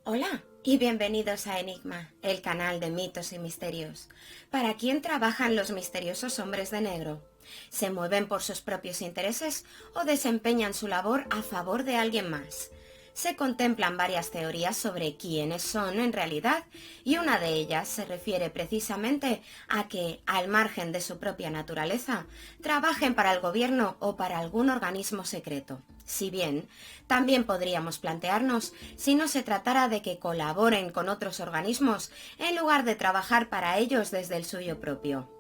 Hola y bienvenidos a Enigma, el canal de mitos y misterios. ¿Para quién trabajan los misteriosos hombres de negro? ¿Se mueven por sus propios intereses o desempeñan su labor a favor de alguien más? Se contemplan varias teorías sobre quiénes son en realidad y una de ellas se refiere precisamente a que, al margen de su propia naturaleza, trabajen para el gobierno o para algún organismo secreto. Si bien, también podríamos plantearnos si no se tratara de que colaboren con otros organismos en lugar de trabajar para ellos desde el suyo propio.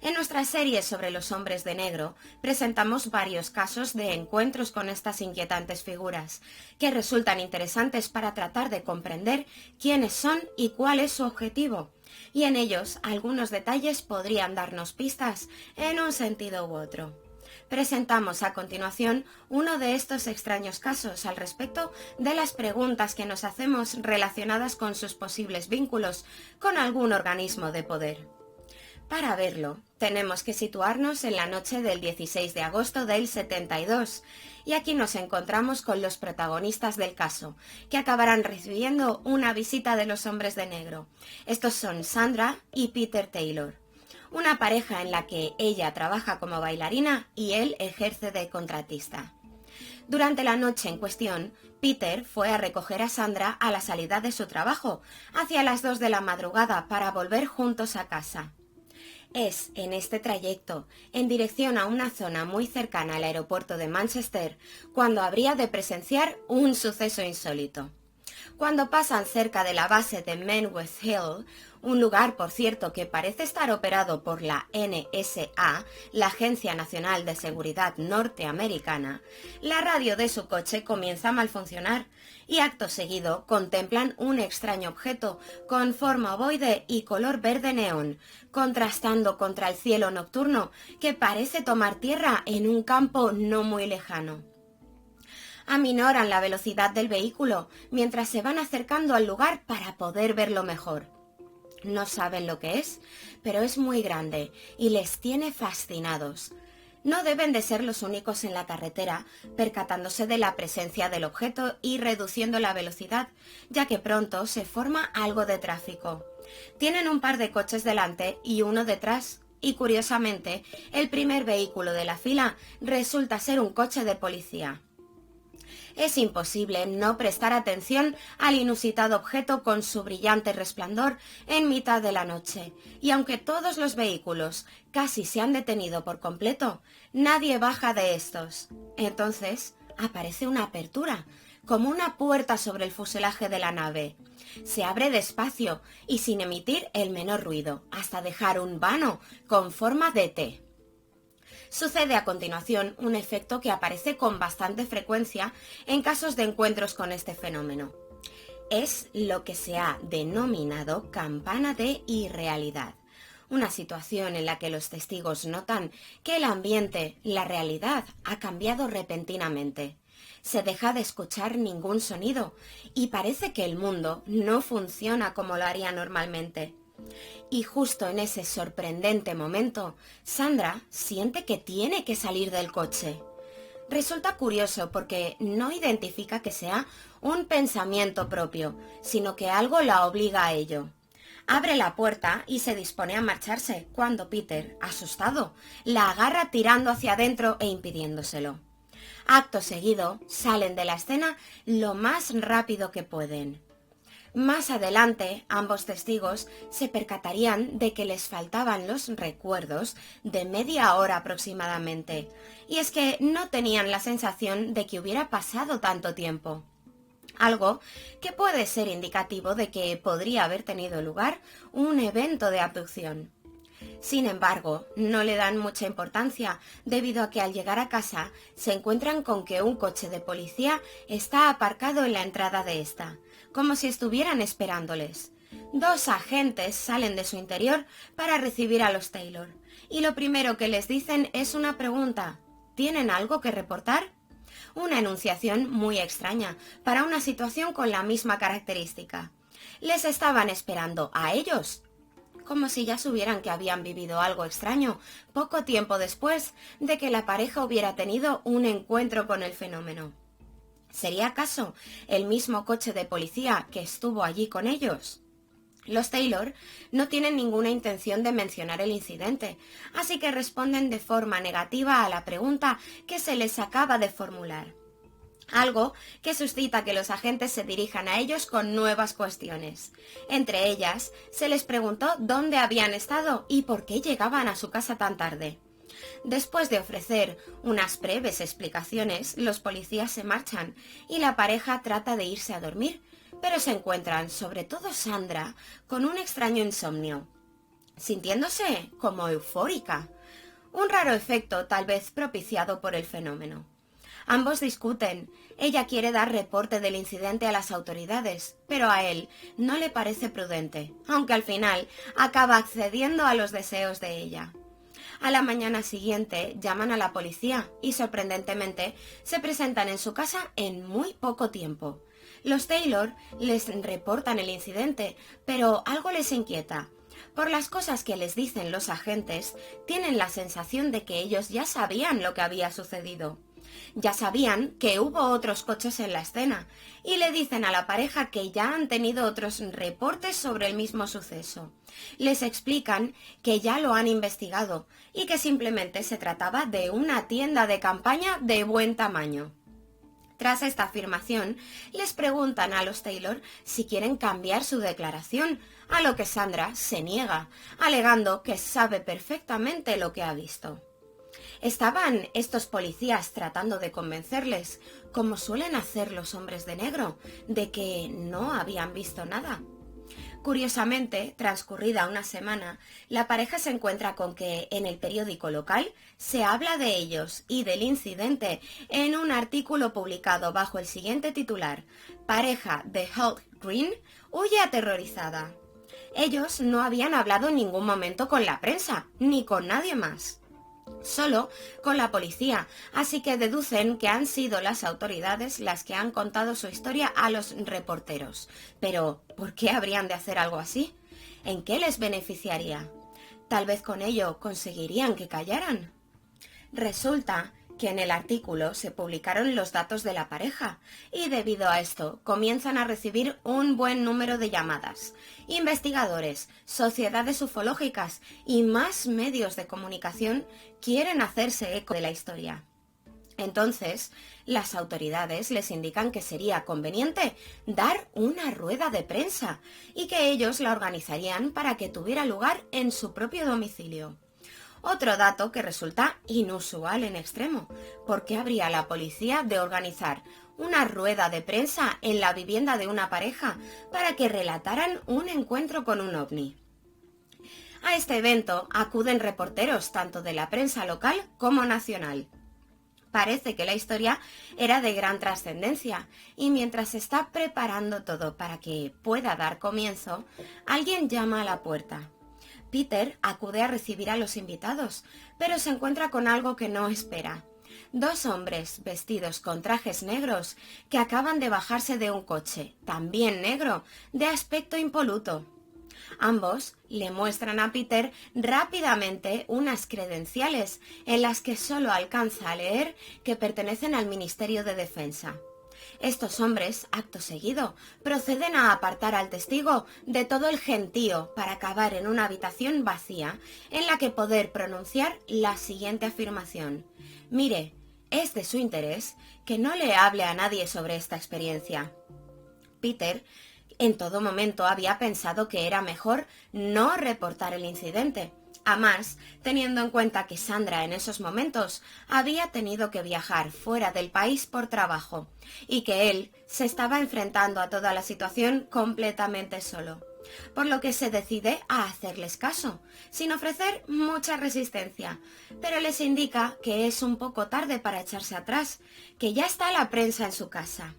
En nuestra serie sobre los hombres de negro presentamos varios casos de encuentros con estas inquietantes figuras, que resultan interesantes para tratar de comprender quiénes son y cuál es su objetivo, y en ellos algunos detalles podrían darnos pistas en un sentido u otro. Presentamos a continuación uno de estos extraños casos al respecto de las preguntas que nos hacemos relacionadas con sus posibles vínculos con algún organismo de poder. Para verlo, tenemos que situarnos en la noche del 16 de agosto del 72, y aquí nos encontramos con los protagonistas del caso, que acabarán recibiendo una visita de los hombres de negro. Estos son Sandra y Peter Taylor, una pareja en la que ella trabaja como bailarina y él ejerce de contratista. Durante la noche en cuestión, Peter fue a recoger a Sandra a la salida de su trabajo, hacia las 2 de la madrugada, para volver juntos a casa. Es en este trayecto, en dirección a una zona muy cercana al aeropuerto de Manchester, cuando habría de presenciar un suceso insólito. Cuando pasan cerca de la base de Menwith Hill, un lugar, por cierto, que parece estar operado por la NSA, la Agencia Nacional de Seguridad Norteamericana, la radio de su coche comienza a malfuncionar y acto seguido contemplan un extraño objeto con forma ovoide y color verde neón, contrastando contra el cielo nocturno que parece tomar tierra en un campo no muy lejano. Aminoran la velocidad del vehículo mientras se van acercando al lugar para poder verlo mejor. No saben lo que es, pero es muy grande y les tiene fascinados. No deben de ser los únicos en la carretera, percatándose de la presencia del objeto y reduciendo la velocidad, ya que pronto se forma algo de tráfico. Tienen un par de coches delante y uno detrás, y curiosamente, el primer vehículo de la fila resulta ser un coche de policía. Es imposible no prestar atención al inusitado objeto con su brillante resplandor en mitad de la noche, y aunque todos los vehículos casi se han detenido por completo, nadie baja de estos. Entonces aparece una apertura, como una puerta sobre el fuselaje de la nave. Se abre despacio y sin emitir el menor ruido, hasta dejar un vano con forma de T. Sucede a continuación un efecto que aparece con bastante frecuencia en casos de encuentros con este fenómeno. Es lo que se ha denominado campana de irrealidad, una situación en la que los testigos notan que el ambiente, la realidad, ha cambiado repentinamente. Se deja de escuchar ningún sonido y parece que el mundo no funciona como lo haría normalmente. Y justo en ese sorprendente momento, Sandra siente que tiene que salir del coche. Resulta curioso porque no identifica que sea un pensamiento propio, sino que algo la obliga a ello. Abre la puerta y se dispone a marcharse, cuando Peter, asustado, la agarra tirando hacia adentro e impidiéndoselo. Acto seguido, salen de la escena lo más rápido que pueden. Más adelante, ambos testigos se percatarían de que les faltaban los recuerdos de media hora aproximadamente, y es que no tenían la sensación de que hubiera pasado tanto tiempo. Algo que puede ser indicativo de que podría haber tenido lugar un evento de abducción. Sin embargo, no le dan mucha importancia debido a que al llegar a casa se encuentran con que un coche de policía está aparcado en la entrada de esta, como si estuvieran esperándoles. 2 agentes salen de su interior para recibir a los Taylor, y lo primero que les dicen es una pregunta: ¿tienen algo que reportar? Una enunciación muy extraña para una situación con la misma característica. Les estaban esperando a ellos, como si ya supieran que habían vivido algo extraño poco tiempo después de que la pareja hubiera tenido un encuentro con el fenómeno. ¿Sería acaso el mismo coche de policía que estuvo allí con ellos? Los Taylor no tienen ninguna intención de mencionar el incidente, así que responden de forma negativa a la pregunta que se les acaba de formular. Algo que suscita que los agentes se dirijan a ellos con nuevas cuestiones. Entre ellas, se les preguntó dónde habían estado y por qué llegaban a su casa tan tarde. Después de ofrecer unas breves explicaciones, los policías se marchan y la pareja trata de irse a dormir, pero se encuentran, sobre todo Sandra, con un extraño insomnio, sintiéndose como eufórica, un raro efecto tal vez propiciado por el fenómeno. Ambos discuten. Ella quiere dar reporte del incidente a las autoridades, pero a él no le parece prudente, aunque al final acaba accediendo a los deseos de ella. A la mañana siguiente llaman a la policía y sorprendentemente se presentan en su casa en muy poco tiempo. Los Taylor les reportan el incidente, pero algo les inquieta. Por las cosas que les dicen los agentes, tienen la sensación de que ellos ya sabían lo que había sucedido. Ya sabían que hubo otros coches en la escena y le dicen a la pareja que ya han tenido otros reportes sobre el mismo suceso. Les explican que ya lo han investigado y que simplemente se trataba de una tienda de campaña de buen tamaño. Tras esta afirmación, les preguntan a los Taylor si quieren cambiar su declaración, a lo que Sandra se niega, alegando que sabe perfectamente lo que ha visto. ¿Estaban estos policías tratando de convencerles, como suelen hacer los hombres de negro, de que no habían visto nada? Curiosamente, transcurrida una semana, la pareja se encuentra con que en el periódico local se habla de ellos y del incidente en un artículo publicado bajo el siguiente titular: Pareja de Holt Green huye aterrorizada. Ellos no habían hablado en ningún momento con la prensa, ni con nadie más. Solo con la policía, así que deducen que han sido las autoridades las que han contado su historia a los reporteros. Pero, ¿por qué habrían de hacer algo así? ¿En qué les beneficiaría? ¿Tal vez con ello conseguirían que callaran? Resulta que en el artículo se publicaron los datos de la pareja y debido a esto comienzan a recibir un buen número de llamadas. Investigadores, sociedades ufológicas y más medios de comunicación quieren hacerse eco de la historia. Entonces, las autoridades les indican que sería conveniente dar una rueda de prensa y que ellos la organizarían para que tuviera lugar en su propio domicilio. Otro dato que resulta inusual en extremo. ¿Por qué habría la policía de organizar una rueda de prensa en la vivienda de una pareja para que relataran un encuentro con un ovni? A este evento acuden reporteros tanto de la prensa local como nacional. Parece que la historia era de gran trascendencia y mientras se está preparando todo para que pueda dar comienzo, alguien llama a la puerta. Peter acude a recibir a los invitados, pero se encuentra con algo que no espera. Dos hombres vestidos con trajes negros que acaban de bajarse de un coche, también negro, de aspecto impoluto. Ambos le muestran a Peter rápidamente unas credenciales en las que solo alcanza a leer que pertenecen al Ministerio de Defensa. Estos hombres, acto seguido, proceden a apartar al testigo de todo el gentío para acabar en una habitación vacía en la que poder pronunciar la siguiente afirmación: mire, es de su interés que no le hable a nadie sobre esta experiencia. Peter en todo momento había pensado que era mejor no reportar el incidente. Además, teniendo en cuenta que Sandra en esos momentos había tenido que viajar fuera del país por trabajo y que él se estaba enfrentando a toda la situación completamente solo, por lo que se decide a hacerles caso, sin ofrecer mucha resistencia, pero les indica que es un poco tarde para echarse atrás, que ya está la prensa en su casa.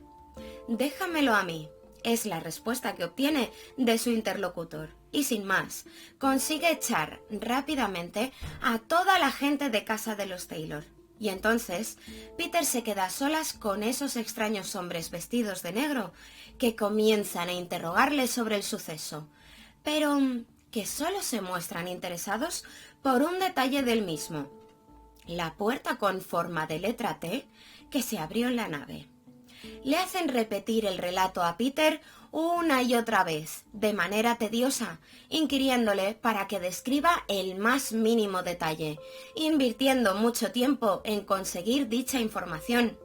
«Déjamelo a mí», es la respuesta que obtiene de su interlocutor. Y sin más, consigue echar rápidamente a toda la gente de casa de los Taylor. Y entonces, Peter se queda a solas con esos extraños hombres vestidos de negro que comienzan a interrogarle sobre el suceso, pero que solo se muestran interesados por un detalle del mismo: la puerta con forma de letra T que se abrió en la nave. Le hacen repetir el relato a Peter una y otra vez, de manera tediosa, inquiriéndole para que describa el más mínimo detalle, invirtiendo mucho tiempo en conseguir dicha información,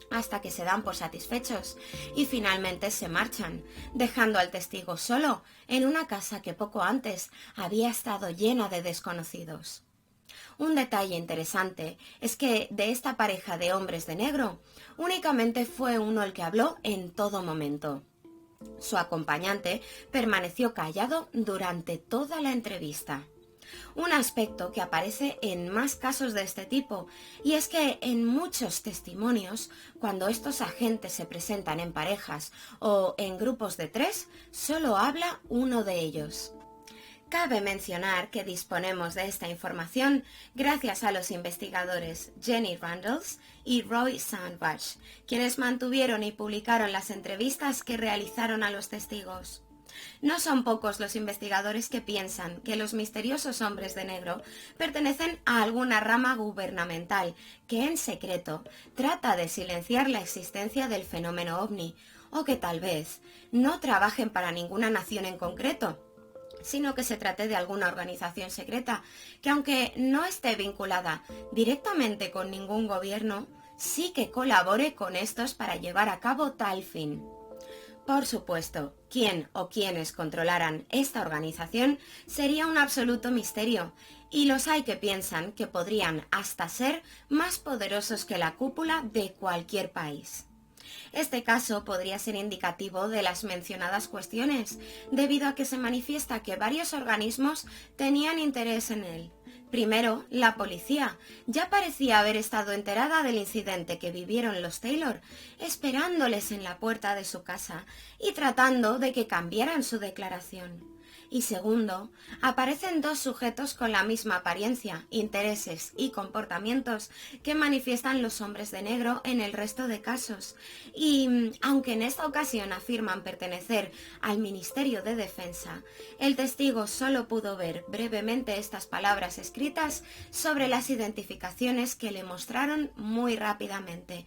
hasta que se dan por satisfechos y finalmente se marchan, dejando al testigo solo en una casa que poco antes había estado llena de desconocidos. Un detalle interesante es que de esta pareja de hombres de negro, únicamente fue uno el que habló en todo momento. Su acompañante permaneció callado durante toda la entrevista. Un aspecto que aparece en más casos de este tipo, y es que en muchos testimonios, cuando estos agentes se presentan en parejas o en grupos de 3, solo habla uno de ellos. Cabe mencionar que disponemos de esta información gracias a los investigadores Jenny Randles y Roy Sandbach, quienes mantuvieron y publicaron las entrevistas que realizaron a los testigos. No son pocos los investigadores que piensan que los misteriosos hombres de negro pertenecen a alguna rama gubernamental que en secreto trata de silenciar la existencia del fenómeno ovni, o que tal vez no trabajen para ninguna nación en concreto, sino que se trate de alguna organización secreta que, aunque no esté vinculada directamente con ningún gobierno, sí que colabore con estos para llevar a cabo tal fin. Por supuesto, quién o quiénes controlaran esta organización sería un absoluto misterio, y los hay que piensan que podrían hasta ser más poderosos que la cúpula de cualquier país. Este caso podría ser indicativo de las mencionadas cuestiones, debido a que se manifiesta que varios organismos tenían interés en él. Primero, la policía ya parecía haber estado enterada del incidente que vivieron los Taylor, esperándoles en la puerta de su casa y tratando de que cambiaran su declaración. Y segundo, aparecen dos sujetos con la misma apariencia, intereses y comportamientos que manifiestan los hombres de negro en el resto de casos. Y, aunque en esta ocasión afirman pertenecer al Ministerio de Defensa, el testigo solo pudo ver brevemente estas palabras escritas sobre las identificaciones que le mostraron muy rápidamente,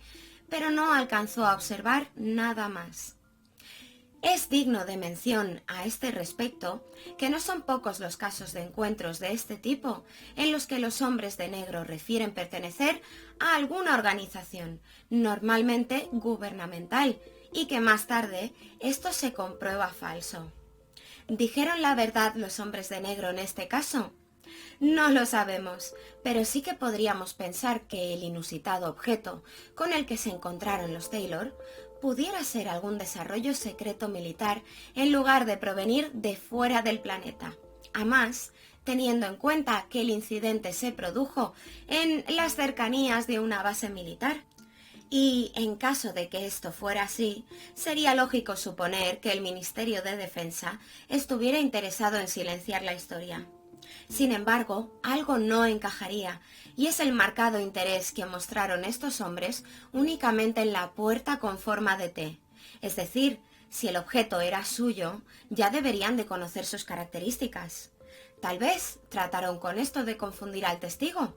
pero no alcanzó a observar nada más. Es digno de mención a este respecto que no son pocos los casos de encuentros de este tipo en los que los hombres de negro refieren pertenecer a alguna organización, normalmente gubernamental, y que más tarde esto se comprueba falso. ¿Dijeron la verdad los hombres de negro en este caso? No lo sabemos, pero sí que podríamos pensar que el inusitado objeto con el que se encontraron los Taylor pudiera ser algún desarrollo secreto militar en lugar de provenir de fuera del planeta. Además, teniendo en cuenta que el incidente se produjo en las cercanías de una base militar. Y, en caso de que esto fuera así, sería lógico suponer que el Ministerio de Defensa estuviera interesado en silenciar la historia. Sin embargo, algo no encajaría, y es el marcado interés que mostraron estos hombres únicamente en la puerta con forma de T. Es decir, si el objeto era suyo, ya deberían de conocer sus características. Tal vez trataron con esto de confundir al testigo.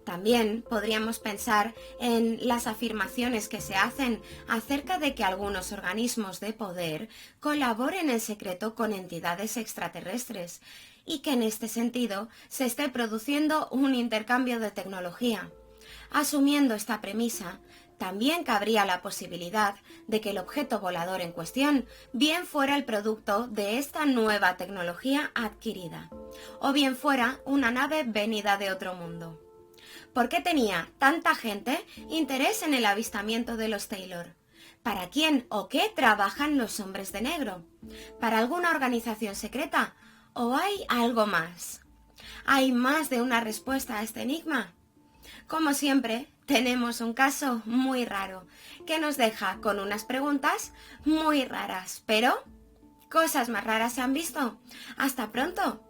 También podríamos pensar en las afirmaciones que se hacen acerca de que algunos organismos de poder colaboren en secreto con entidades extraterrestres y que en este sentido se esté produciendo un intercambio de tecnología. Asumiendo esta premisa, también cabría la posibilidad de que el objeto volador en cuestión bien fuera el producto de esta nueva tecnología adquirida, o bien fuera una nave venida de otro mundo. ¿Por qué tenía tanta gente interés en el avistamiento de los Taylor? ¿Para quién o qué trabajan los hombres de negro? ¿Para alguna organización secreta? ¿O hay algo más? ¿Hay más de una respuesta a este enigma? Como siempre, tenemos un caso muy raro, que nos deja con unas preguntas muy raras, pero cosas más raras se han visto. ¡Hasta pronto!